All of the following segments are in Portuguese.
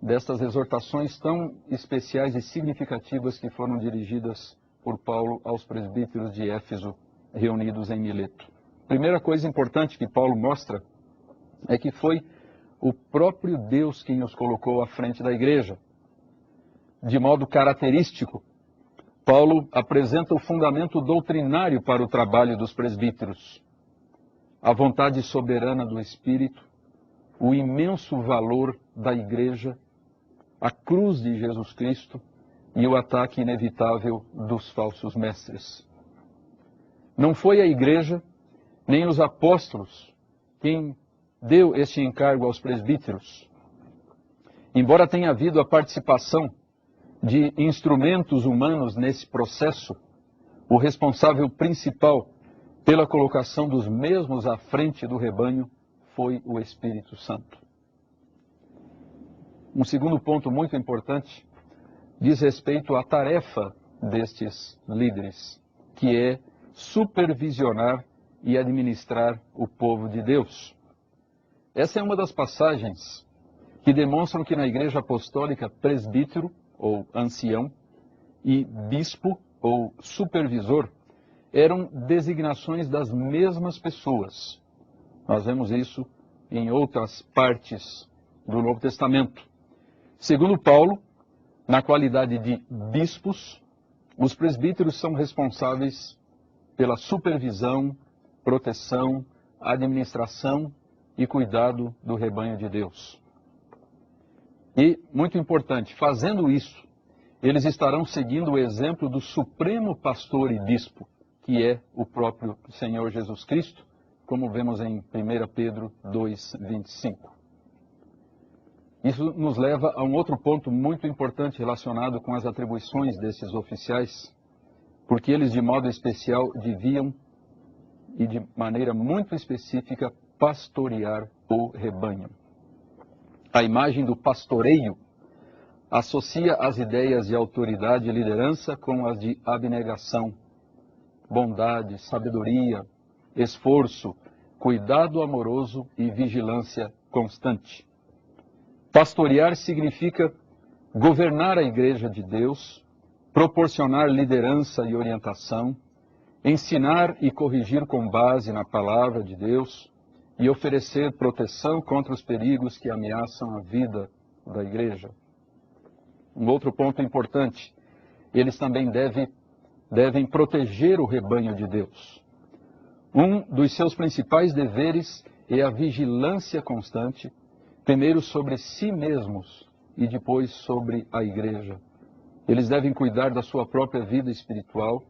destas exortações tão especiais e significativas que foram dirigidas por Paulo aos presbíteros de Éfeso reunidos em Mileto. Primeira coisa importante que Paulo mostra é que foi o próprio Deus quem os colocou à frente da igreja. De modo característico, Paulo apresenta o fundamento doutrinário para o trabalho dos presbíteros. A vontade soberana do Espírito, o imenso valor da igreja, a cruz de Jesus Cristo e o ataque inevitável dos falsos mestres. Não foi a igreja, nem os apóstolos, quem deu este encargo aos presbíteros. Embora tenha havido a participação de instrumentos humanos nesse processo, o responsável principal pela colocação dos mesmos à frente do rebanho foi o Espírito Santo. Um segundo ponto muito importante diz respeito à tarefa destes líderes, que é supervisionar e administrar o povo de Deus. Essa é uma das passagens que demonstram que na Igreja Apostólica, presbítero, ou ancião, e bispo, ou supervisor, eram designações das mesmas pessoas. Nós vemos isso em outras partes do Novo Testamento. Segundo Paulo, na qualidade de bispos, os presbíteros são responsáveis pela supervisão, proteção, administração e cuidado do rebanho de Deus. E, muito importante, fazendo isso, eles estarão seguindo o exemplo do supremo pastor e bispo, que é o próprio Senhor Jesus Cristo, como vemos em 1 Pedro 2:25. Isso nos leva a um outro ponto muito importante relacionado com as atribuições desses oficiais, porque eles, de modo especial, deviam, e de maneira muito específica, pastorear o rebanho. A imagem do pastoreio associa as ideias de autoridade e liderança com as de abnegação, bondade, sabedoria, esforço, cuidado amoroso e vigilância constante. Pastorear significa governar a igreja de Deus, proporcionar liderança e orientação, ensinar e corrigir com base na palavra de Deus e oferecer proteção contra os perigos que ameaçam a vida da igreja. Um outro ponto importante, eles também devem proteger o rebanho de Deus. Um dos seus principais deveres é a vigilância constante, primeiro sobre si mesmos e depois sobre a igreja. Eles devem cuidar da sua própria vida espiritual,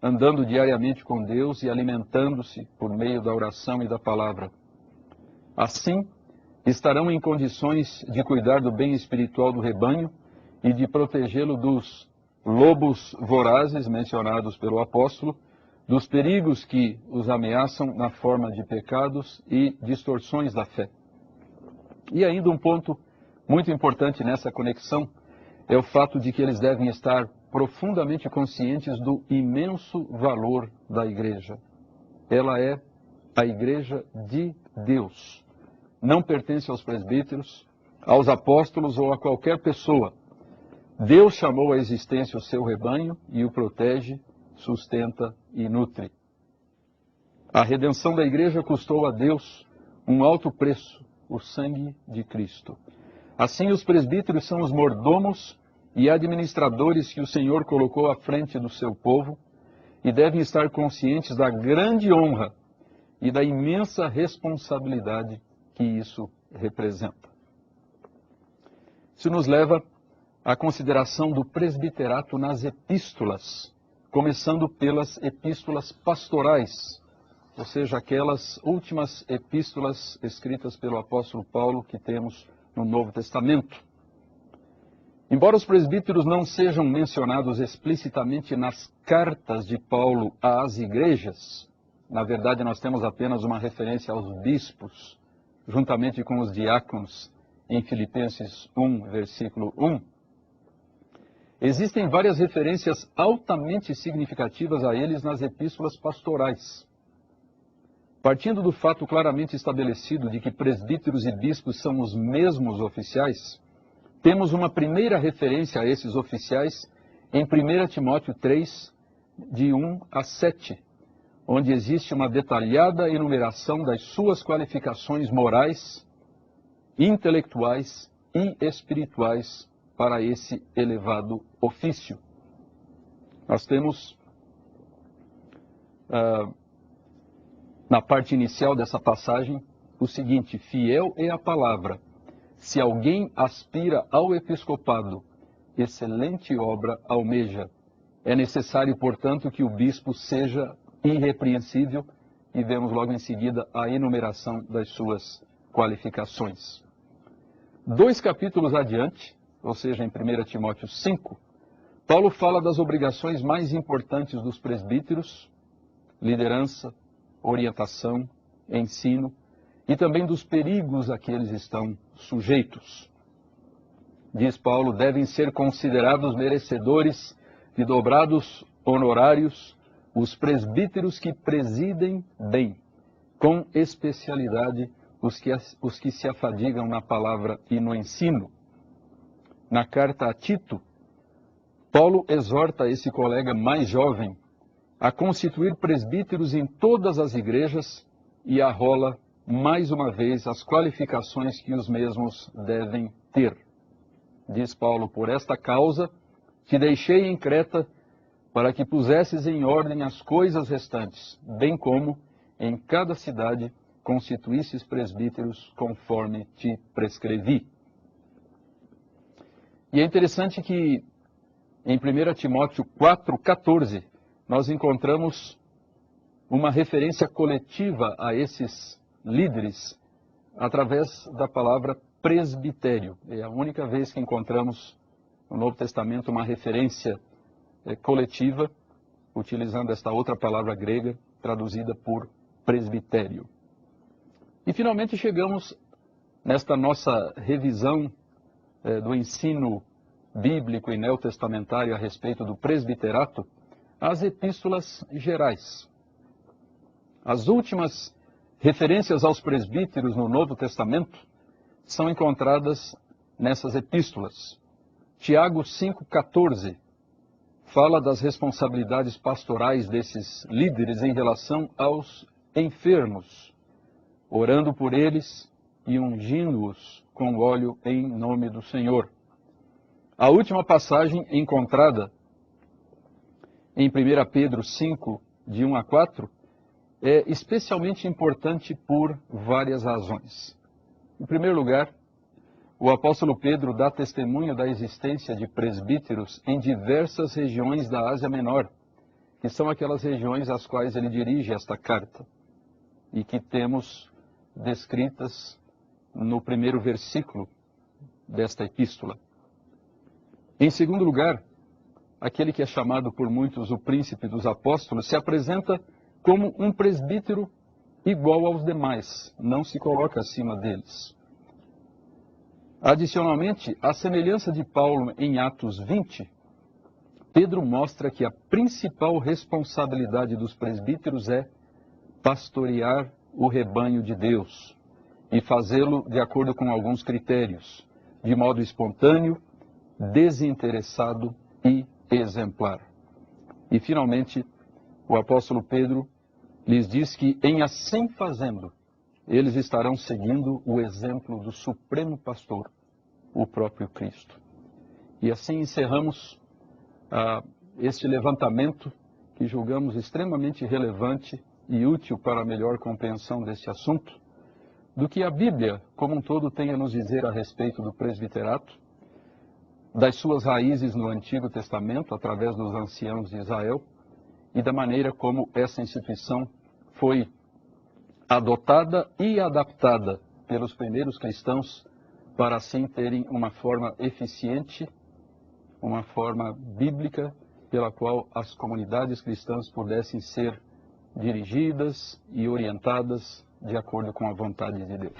andando diariamente com Deus e alimentando-se por meio da oração e da palavra. Assim, estarão em condições de cuidar do bem espiritual do rebanho e de protegê-lo dos lobos vorazes mencionados pelo apóstolo, dos perigos que os ameaçam na forma de pecados e distorções da fé. E ainda um ponto muito importante nessa conexão é o fato de que eles devem estar profundamente conscientes do imenso valor da igreja. Ela é a igreja de Deus. Não pertence aos presbíteros, aos apóstolos ou a qualquer pessoa. Deus chamou à existência o seu rebanho e o protege, sustenta e nutre. A redenção da igreja custou a Deus um alto preço, o sangue de Cristo. Assim, os presbíteros são os mordomos e administradores que o Senhor colocou à frente do seu povo e devem estar conscientes da grande honra e da imensa responsabilidade que isso representa. Isso nos leva à consideração do presbiterato nas epístolas, começando pelas epístolas pastorais, ou seja, aquelas últimas epístolas escritas pelo apóstolo Paulo que temos no Novo Testamento. Embora os presbíteros não sejam mencionados explicitamente nas cartas de Paulo às igrejas, na verdade nós temos apenas uma referência aos bispos, juntamente com os diáconos, em Filipenses 1, versículo 1, existem várias referências altamente significativas a eles nas epístolas pastorais. Partindo do fato claramente estabelecido de que presbíteros e bispos são os mesmos oficiais, temos uma primeira referência a esses oficiais em 1 Timóteo 3, de 1 a 7, onde existe uma detalhada enumeração das suas qualificações morais, intelectuais e espirituais para esse elevado ofício. Nós temos, na parte inicial dessa passagem, o seguinte: fiel é a palavra. Se alguém aspira ao episcopado, excelente obra almeja. É necessário, portanto, que o bispo seja irrepreensível, e vemos logo em seguida a enumeração das suas qualificações. 2 capítulos adiante, ou seja, em 1 Timóteo 5, Paulo fala das obrigações mais importantes dos presbíteros: liderança, orientação, ensino, e também dos perigos a que eles estão sujeitos. Diz Paulo: devem ser considerados merecedores de dobrados honorários os presbíteros que presidem bem, com especialidade os que se afadigam na palavra e no ensino. Na carta a Tito, Paulo exorta esse colega mais jovem a constituir presbíteros em todas as igrejas e arrola mais uma vez as qualificações que os mesmos devem ter. Diz Paulo: por esta causa te deixei em Creta, para que pusesses em ordem as coisas restantes, bem como em cada cidade constituísses presbíteros conforme te prescrevi. E é interessante que em 1 Timóteo 4,14 nós encontramos uma referência coletiva a esses líderes através da palavra presbitério. É a única vez que encontramos no Novo Testamento uma referência coletiva, utilizando esta outra palavra grega, traduzida por presbitério. E finalmente chegamos, nesta nossa revisão do ensino bíblico e neotestamentário a respeito do presbiterato, às epístolas gerais. As últimas referências aos presbíteros no Novo Testamento são encontradas nessas epístolas. Tiago 5,14 fala das responsabilidades pastorais desses líderes em relação aos enfermos, orando por eles e ungindo-os com óleo em nome do Senhor. A última passagem encontrada em 1 Pedro 5, de 1 a 4, é especialmente importante por várias razões. Em primeiro lugar, o apóstolo Pedro dá testemunho da existência de presbíteros em diversas regiões da Ásia Menor, que são aquelas regiões às quais ele dirige esta carta, e que temos descritas no primeiro versículo desta epístola. Em segundo lugar, aquele que é chamado por muitos o príncipe dos apóstolos se apresenta como um presbítero igual aos demais, não se coloca acima deles. Adicionalmente, à semelhança de Paulo em Atos 20, Pedro mostra que a principal responsabilidade dos presbíteros é pastorear o rebanho de Deus e fazê-lo de acordo com alguns critérios, de modo espontâneo, desinteressado e exemplar. E, finalmente, o apóstolo Pedro lhes diz que, em assim fazendo, eles estarão seguindo o exemplo do supremo pastor, o próprio Cristo. E assim encerramos este levantamento que julgamos extremamente relevante e útil para a melhor compreensão deste assunto, do que a Bíblia como um todo tem a nos dizer a respeito do presbiterato, das suas raízes no Antigo Testamento, através dos anciãos de Israel, e da maneira como essa instituição foi adotada e adaptada pelos primeiros cristãos para assim terem uma forma eficiente, uma forma bíblica, pela qual as comunidades cristãs pudessem ser dirigidas e orientadas de acordo com a vontade de Deus.